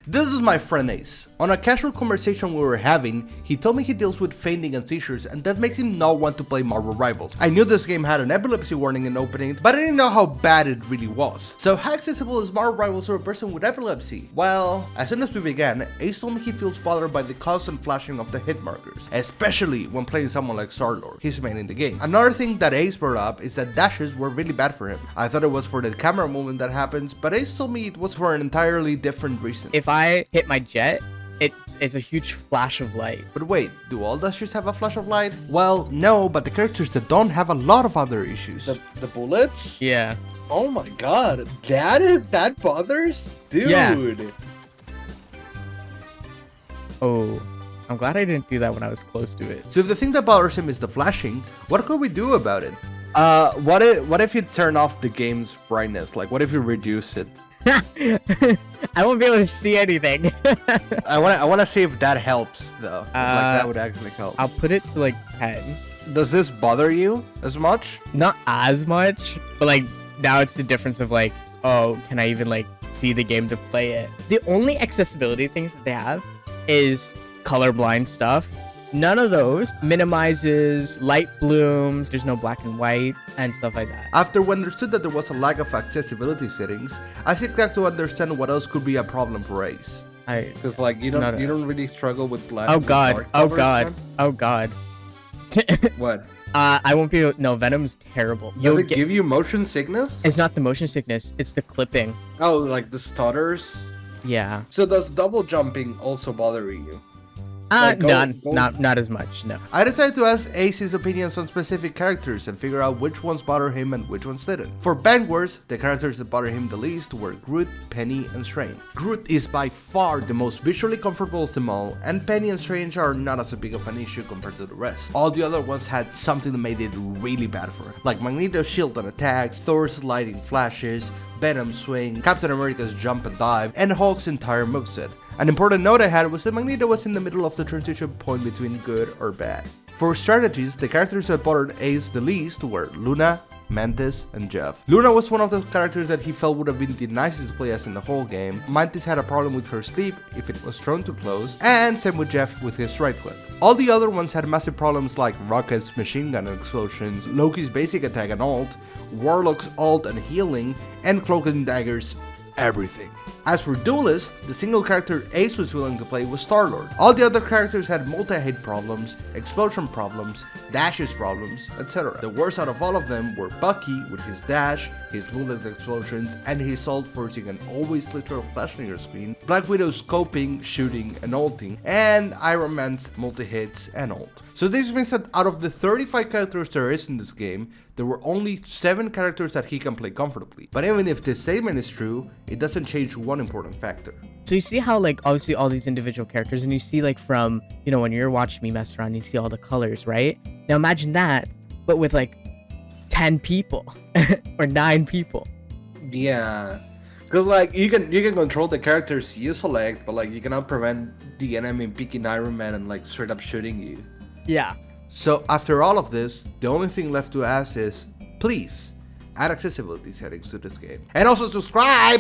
This is my friend Ace. On a casual conversation we were having, he told me he deals with fainting and seizures and that makes him not want to play Marvel Rivals. I knew this game had an epilepsy warning in opening, but I didn't know how bad it really was. So how accessible is Marvel Rivals to a person with epilepsy? Well, as soon as we began, Ace told me he feels bothered by the constant flashing of the hit markers, especially when playing someone like Star-Lord, his main in the game. Another thing that Ace brought up is that dashes were really bad for him. I thought it was for the camera movement that happens, but Ace told me it was for an entirely different reason. If I hit my jet, it's a huge flash of light. But wait, do all dashers have a flash of light? Well, no, but the characters that don't have a lot of other issues. The bullets? Yeah. Oh my god, that bothers? Dude. Yeah. Oh, I'm glad I didn't do that when I was close to it. So if the thing that bothers him is the flashing, what could we do about it? What if you turn off the game's brightness? Like, what if you reduce it? I won't be able to see anything. I wanna see if that helps though. If, that would actually help. I'll put it to like 10. Does this bother you as much? Not as much, but like now it's the difference of like, oh, can I even like see the game to play it? The only accessibility things that they have is colorblind stuff. None of those minimizes light blooms, there's no black and white, and stuff like that. After we understood that there was a lack of accessibility settings, I set back to understand what else could be a problem for Ace. Because like you don't really struggle with black. Oh god, oh god, oh god. What? I won't be. No, Venom's terrible. Does it give you motion sickness? It's not the motion sickness. It's the clipping. Oh, like the stutters. Yeah. So does double jumping also bother you? Not as much. No. I decided to ask Ace his opinions on specific characters and figure out which ones bother him and which ones didn't. For Bang Wars, the characters that bother him the least were Groot, Penny, and Strange. Groot is by far the most visually comfortable of them all, and Penny and Strange are not as big of an issue compared to the rest. All the other ones had something that made it really bad for him, like Magneto's shield and attacks, Thor's lightning flashes, Venom's swing, Captain America's jump and dive, and Hulk's entire moveset. An important note I had was that Magneto was in the middle of the transition point between good or bad. For strategies, the characters that bothered Ace the least were Luna, Mantis, and Jeff. Luna was one of the characters that he felt would have been the nicest to play as in the whole game. Mantis had a problem with her sleep if it was thrown too close, and same with Jeff with his right click. All the other ones had massive problems like Rocket's machine gun and explosions, Loki's basic attack and ult, Warlock's ult and healing, and Cloak and Dagger's everything. As for Duelist, the single character Ace was willing to play was Star-Lord. All the other characters had multi-hit problems, explosion problems, dashes problems, etc. The worst out of all of them were Bucky with his dash, his bullet explosions, and his ult forcing an always literal flash on your screen, Black Widow's scoping, shooting, and ulting, and Iron Man's multi-hits and ult. So this means that out of the 35 characters there is in this game, there were only 7 characters that he can play comfortably. But even if this statement is true, it doesn't change one important factor. So you see how like obviously all these individual characters, and you see like from, you know, when you're watching me mess around, you see all the colors, right? Now imagine that, but with like 10 people or 9 people. Yeah. Cause like you can control the characters you select, but like you cannot prevent the enemy picking Iron Man and like straight up shooting you. Yeah. So after all of this, the only thing left to ask is, please, add accessibility settings to this game. And also subscribe!